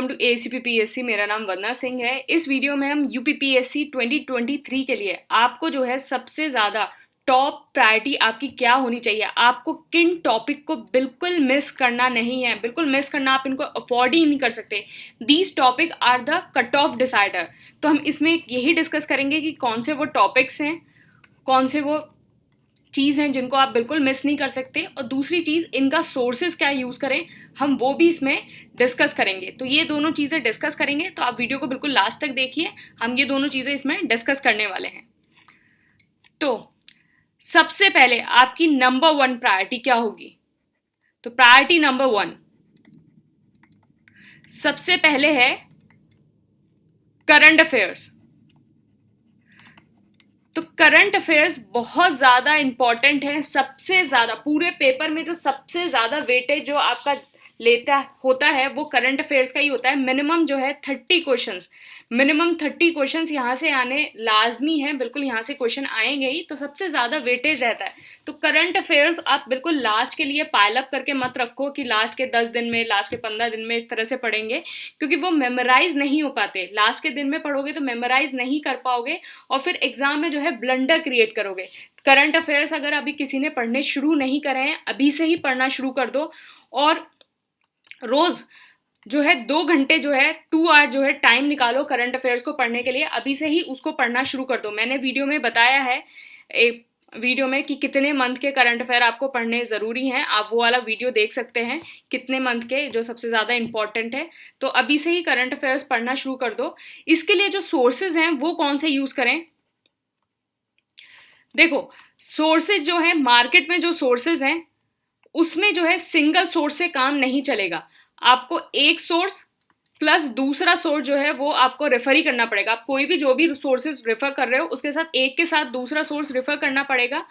Welcome to ACPPSC। मेरा नाम वंदना सिंह है। इस वीडियो में हम UPPSC 2023 के लिए आपको जो है सबसे ज़्यादा टॉप प्रायोरिटी आपकी क्या होनी चाहिए, आपको किन टॉपिक को बिल्कुल मिस करना नहीं है, बिल्कुल मिस करना आप इनको अफोर्ड ही नहीं कर सकते। These topic are the cut off decider. तो हम इसमें यही डिस्कस करेंगे कि कौन से वो टॉपिक्स हैं, कौन से वो चीज़ हैं जिनको आप बिल्कुल मिस नहीं कर सकते, और दूसरी चीज़ इनका सोर्सेज क्या यूज़ करें, हम वो भी इसमें डिस्कस करेंगे। तो ये दोनों चीज़ें डिस्कस करेंगे, तो आप वीडियो को बिल्कुल लास्ट तक देखिए। हम ये दोनों चीज़ें इसमें डिस्कस करने वाले हैं। तो सबसे पहले आपकी नंबर 1 प्रायोरिटी क्या होगी? तो प्रायोरिटी नंबर 1 सबसे पहले है करंट अफेयर्स। तो करंट अफेयर्स बहुत ज़्यादा इंपॉर्टेंट है। सबसे ज़्यादा पूरे पेपर में जो सबसे ज़्यादा वेटेज जो आपका लेता होता है वो करंट अफेयर्स का ही होता है। मिनिमम जो है 30 क्वेश्चंस, मिनिमम 30 क्वेश्चंस यहाँ से आने लाजमी है, बिल्कुल यहाँ से क्वेश्चन आएंगे ही, तो सबसे ज़्यादा वेटेज रहता है। तो करंट अफेयर्स आप बिल्कुल लास्ट के लिए पाइल अप करके मत रखो कि लास्ट के 10 दिन में, लास्ट के 15 दिन में इस तरह से पढ़ेंगे, क्योंकि वो मेमोराइज नहीं हो पाते। लास्ट के दिन में पढ़ोगे तो मेमोराइज नहीं कर पाओगे और फिर एग्जाम में जो है ब्लंडर क्रिएट करोगे। करंट अफेयर्स अगर अभी किसी ने पढ़ने शुरू नहीं करे हैं, अभी से ही पढ़ना शुरू कर दो, और रोज जो है 2 घंटे जो है 2 आवर जो है टाइम निकालो करंट अफेयर्स को पढ़ने के लिए। अभी से ही उसको पढ़ना शुरू कर दो। मैंने वीडियो में बताया है, एक वीडियो में, कि कितने मंथ के करंट अफेयर आपको पढ़ने ज़रूरी हैं। आप वो वाला वीडियो देख सकते हैं, कितने मंथ के जो सबसे ज़्यादा इंपॉर्टेंट है। तो अभी से ही करंट अफेयर्स पढ़ना शुरू कर दो। इसके लिए जो सोर्सेज हैं वो कौन से यूज़ करें? देखो, सोर्सेज जो है मार्केट में, जो सोर्सेज हैं उसमें जो है सिंगल सोर्स से काम नहीं चलेगा। आपको एक सोर्स प्लस दूसरा सोर्स जो है वो आपको रेफर ही करना पड़ेगा। आप कोई भी जो भी सोर्सेज रेफर कर रहे हो उसके साथ एक के साथ दूसरा सोर्स रेफर करना पड़ेगा,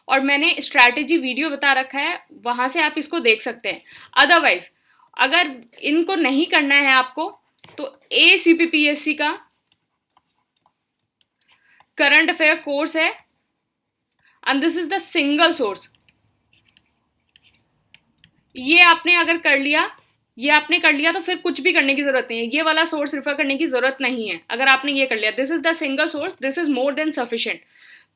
और मैंने स्ट्रैटेजी वीडियो बता रखा है, वहाँ से आप इसको देख सकते हैं। अदरवाइज अगर इनको नहीं करना है आपको, तो ACPPSC का करंट अफेयर कोर्स है, and this is the single source. ये आपने अगर कर लिया, ये आपने कर लिया, तो फिर कुछ भी करने की जरूरत नहीं है, ये वाला सोर्स रेफर करने की जरूरत नहीं है। अगर आपने ये कर लिया, this is the single source, this is more than sufficient.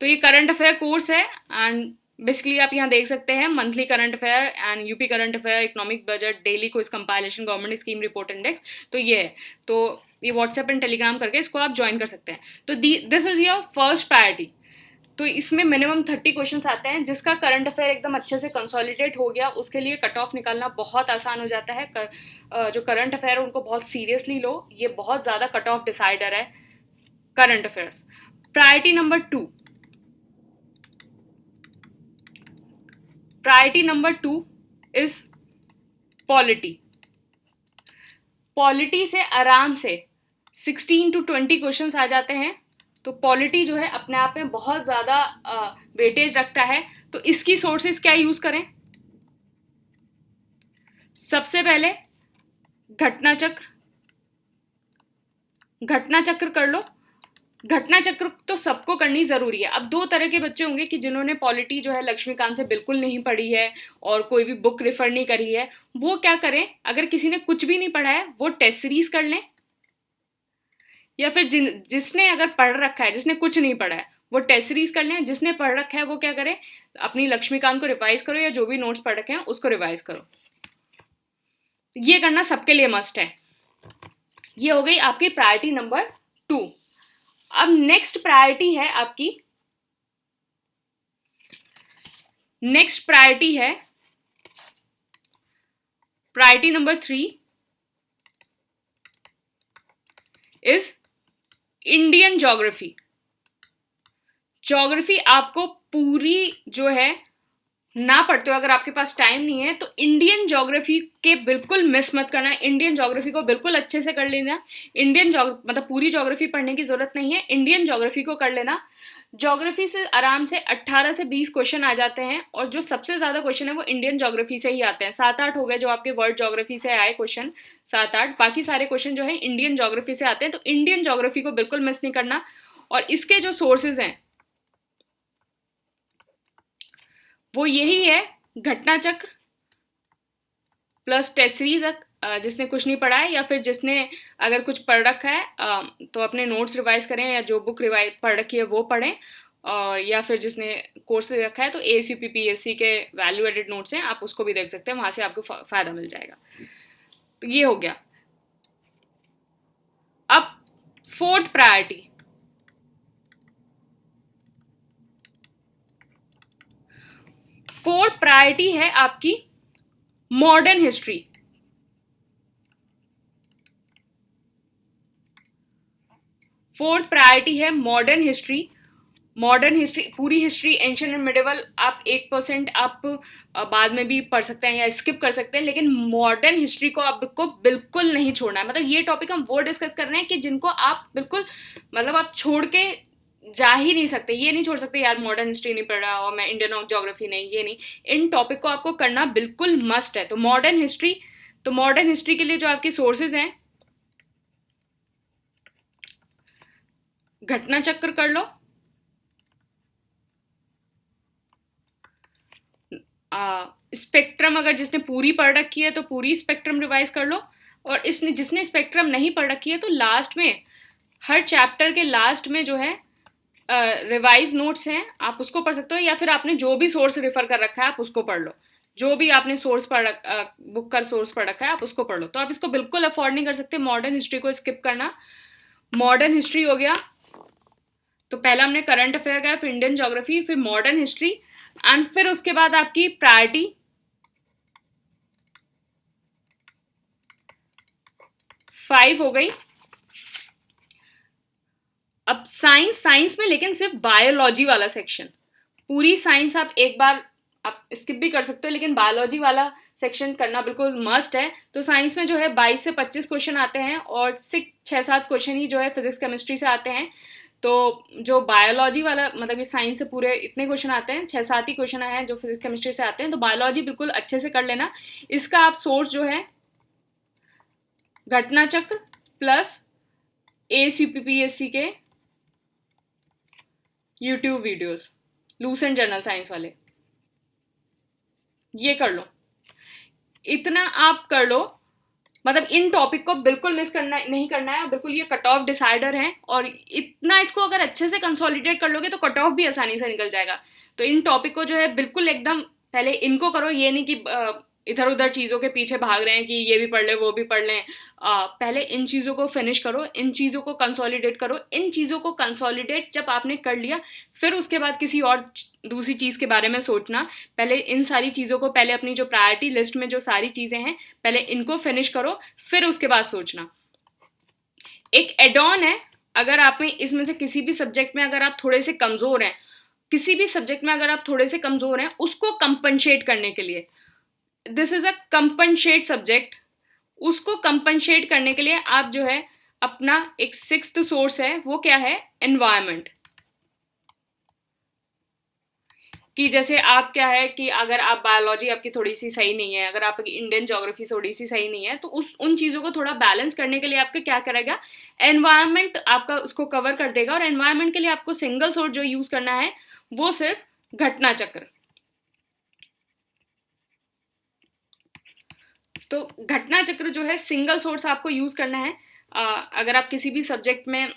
तो ये करंट अफेयर कोर्स है, एंड बेसिकली आप यहाँ देख सकते हैं monthly current affair and UP current affair, economic budget, daily quiz compilation, government scheme report index. तो ये है। तो ये व्हाट्सएप एंड टेलीग्राम करके इसको आप ज्वाइन कर सकते हैं। तो this is your first priority. तो इसमें मिनिमम 30 क्वेश्चंस आते हैं। जिसका करंट अफेयर एकदम अच्छे से कंसोलिडेट हो गया उसके लिए कट ऑफ निकालना बहुत आसान हो जाता है। जो करंट अफेयर है उनको बहुत सीरियसली लो, ये बहुत ज़्यादा कट ऑफ डिसाइडर है current affairs. Priority number 2, priority number 2 is polity. Polity से आराम से 16 to 20 क्वेश्चंस आ जाते हैं। तो पॉलिटी जो है अपने आप में बहुत ज़्यादा वेटेज रखता है। तो इसकी सोर्सेज क्या यूज़ करें? सबसे पहले घटना चक्र, घटना चक्र कर लो। घटना चक्र तो सबको करनी ज़रूरी है। अब 2 तरह के बच्चे होंगे कि जिन्होंने पॉलिटी जो है लक्ष्मीकांत से बिल्कुल नहीं पढ़ी है और कोई भी बुक रेफर नहीं करी है। वो क्या करें, अगर किसी ने कुछ भी नहीं पढ़ा है वो टेस्ट सीरीज कर लें, या फिर जिसने अगर पढ़ रखा है, जिसने कुछ नहीं पढ़ा है वो टेस्ट सीरीज कर लें। जिसने पढ़ रखा है वो क्या करे, अपनी लक्ष्मीकांत को रिवाइज करो, या जो भी नोट्स पढ़ रखे हैं उसको रिवाइज करो। ये करना सबके लिए मस्ट है। ये हो गई आपकी प्रायोरिटी नंबर 2। अब नेक्स्ट प्रायोरिटी है आपकी, नेक्स्ट प्रायोरिटी है priority number 3 is Indian geography. Geography आपको पूरी जो है ना पढ़ते हो, अगर आपके पास टाइम नहीं है तो इंडियन ज्योग्राफी के बिल्कुल मिस मत करना। इंडियन ज्योग्राफी को बिल्कुल अच्छे से कर लेना। इंडियन मतलब पूरी ज्योग्राफी पढ़ने की जरूरत नहीं है, इंडियन ज्योग्राफी को कर लेना। ज्योग्राफी से आराम से 18 से 20 क्वेश्चन आ जाते हैं, और जो सबसे ज़्यादा क्वेश्चन है वो इंडियन ज्योग्राफी से ही आते हैं। 7-8 हो गए जो आपके वर्ल्ड ज्योग्राफी से आए क्वेश्चन, 7-8। बाकी सारे क्वेश्चन जो है इंडियन ज्योग्राफी से आते हैं। तो इंडियन ज्योग्राफी को बिल्कुल मिस नहीं करना। और इसके जो सोर्सेज हैं वो यही है, घटना चक्र प्लस टेस्ट सीरीज जिसने कुछ नहीं पढ़ा है या फिर जिसने अगर कुछ पढ़ रखा है तो अपने नोट्स रिवाइज करें, या जो बुक रिवाइज पढ़ रखी है वो पढ़ें, और या फिर जिसने कोर्स ले रखा है तो ASUPPSC के वैल्यू एडेड नोट्स हैं, आप उसको भी देख सकते हैं, वहाँ से आपको फ़ायदा मिल जाएगा। तो ये हो गया। अब फोर्थ प्रायोरिटी, है आपकी मॉडर्न हिस्ट्री। फोर्थ प्रायोरिटी है मॉडर्न हिस्ट्री। मॉडर्न हिस्ट्री, पूरी हिस्ट्री एंशिएंट एंड मिडिवल आप 1% आप बाद में भी पढ़ सकते हैं या स्किप कर सकते हैं, लेकिन मॉडर्न हिस्ट्री को आपको बिल्कुल नहीं छोड़ना है। मतलब ये टॉपिक हम वो डिस्कस कर रहे हैं कि जिनको आप बिल्कुल, मतलब आप छोड़ के जा ही नहीं सकते। ये नहीं छोड़ सकते यार मॉडर्न हिस्ट्री नहीं पढ़ रहा और मैं इंडियन ज्योग्राफी नहीं, ये नहीं। इन टॉपिक को आपको करना बिल्कुल मस्ट है। तो मॉडर्न हिस्ट्री के लिए जो आपकी सोर्सेज हैं, घटना चक्र कर लो, स्पेक्ट्रम अगर जिसने पूरी पढ़ रखी है तो पूरी स्पेक्ट्रम रिवाइज कर लो, और जिसने स्पेक्ट्रम नहीं पढ़ रखी है तो लास्ट में, हर चैप्टर के लास्ट में जो है रिवाइज नोट्स हैं, आप उसको पढ़ सकते हो, या फिर आपने जो भी सोर्स रेफर कर रखा है आप उसको पढ़ लो। जो भी आपने सोर्स बुक का सोर्स पढ़ रखा है आप उसको पढ़ लो। तो आप इसको बिल्कुल अफोर्ड नहीं कर सकते मॉडर्न हिस्ट्री को स्किप करना। मॉडर्न हिस्ट्री हो गया, तो पहला हमने करंट अफेयर का, फिर इंडियन ज्योग्राफी, फिर मॉडर्न हिस्ट्री, एंड फिर उसके बाद आपकी प्रायोरिटी 5 हो गई। अब साइंस में लेकिन सिर्फ बायोलॉजी वाला सेक्शन, पूरी साइंस आप एक बार आप स्किप भी कर सकते हो, लेकिन बायोलॉजी वाला सेक्शन करना बिल्कुल मस्ट है। तो साइंस में जो है 22 से 25 क्वेश्चन आते हैं, और 6-7 क्वेश्चन ही जो है फिजिक्स केमिस्ट्री से आते हैं। तो जो बायोलॉजी वाला, मतलब ये साइंस से पूरे इतने क्वेश्चन आते हैं, 6-7 ही क्वेश्चन हैं जो फिजिक्स केमिस्ट्री से आते हैं। तो बायोलॉजी बिल्कुल अच्छे से कर लेना। इसका आप सोर्स जो है घटना चक्र प्लस ASUPPSC के YouTube videos, Lucent journal science वाले, ये कर लो। इतना आप कर लो, मतलब इन टॉपिक को बिल्कुल मिस करना नहीं करना है, बिल्कुल ये कट ऑफ डिसाइडर है, और इतना इसको अगर अच्छे से कंसोलिडेट कर लोगे तो कट ऑफ भी आसानी से निकल जाएगा। तो इन टॉपिक को जो है बिल्कुल एकदम पहले इनको करो, ये नहीं कि इधर उधर चीज़ों के पीछे भाग रहे हैं कि ये भी पढ़ लें वो भी पढ़ लें। पहले इन चीज़ों को फिनिश करो, इन चीज़ों को कंसोलिडेट करो। इन चीज़ों को कंसोलिडेट जब आपने कर लिया, फिर उसके बाद किसी और दूसरी चीज़ के बारे में सोचना। पहले इन सारी चीज़ों को, पहले अपनी जो प्रायोरिटी लिस्ट में जो सारी चीज़ें हैं पहले इनको फिनिश करो, फिर उसके बाद सोचना। एक एड ऑन है, अगर आप में इसमें से किसी भी सब्जेक्ट में अगर आप थोड़े से कमज़ोर हैं, किसी भी सब्जेक्ट में अगर आप थोड़े से कमज़ोर हैं, उसको कंपनशेट करने के लिए, this is a compensate subject, उसको कंपनशेट करने के लिए आप जो है अपना एक 6th सोर्स है, वो क्या है, एनवायरनमेंट। कि जैसे आप क्या है कि अगर आप बायोलॉजी आपकी थोड़ी सी सही नहीं है, अगर आपकी इंडियन ज्योग्राफी थोड़ी सी सही नहीं है, तो उन चीज़ों को थोड़ा बैलेंस करने के लिए आपके क्या करेगा, एनवायरनमेंट आपका उसको कवर कर देगा। और एनवायरनमेंट के लिए आपको सिंगल सोर्स जो यूज़ करना है वो सिर्फ घटना चक्र। तो घटना चक्र जो है सिंगल सोर्स आपको यूज़ करना है। अगर आप किसी भी सब्जेक्ट में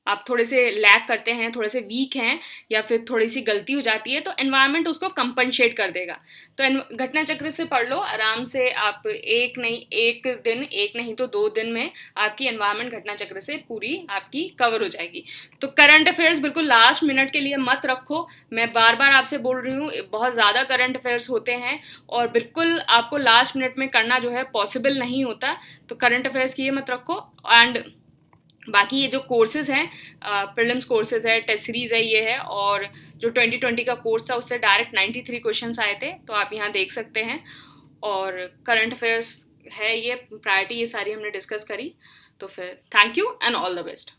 आप थोड़े से लैग करते हैं, थोड़े से वीक हैं, या फिर थोड़ी सी गलती हो जाती है, तो एनवायरनमेंट उसको कंपनशेट कर देगा। तो घटना चक्र से पढ़ लो आराम से। आप एक नहीं तो 2 दिन में आपकी एनवायरनमेंट घटना चक्र से पूरी आपकी कवर हो जाएगी। तो करंट अफेयर्स बिल्कुल लास्ट मिनट के लिए मत रखो। मैं बार बार आपसे बोल रही हूँ, बहुत ज़्यादा करंट अफेयर्स होते हैं और बिल्कुल आपको लास्ट मिनट में करना जो है पॉसिबल नहीं होता। तो करंट अफेयर्स की ये मत रखो। एंड बाकी ये जो कोर्सेज हैं, प्रीलिम्स कोर्सेज है, टेस्ट सीरीज़ है, ये है, और जो 2020 का कोर्स था उससे डायरेक्ट 93 क्वेश्चंस आए थे, तो आप यहाँ देख सकते हैं। और करंट अफेयर्स है ये प्रायोरिटी, ये सारी हमने डिस्कस करी। तो फिर thank you and all the best.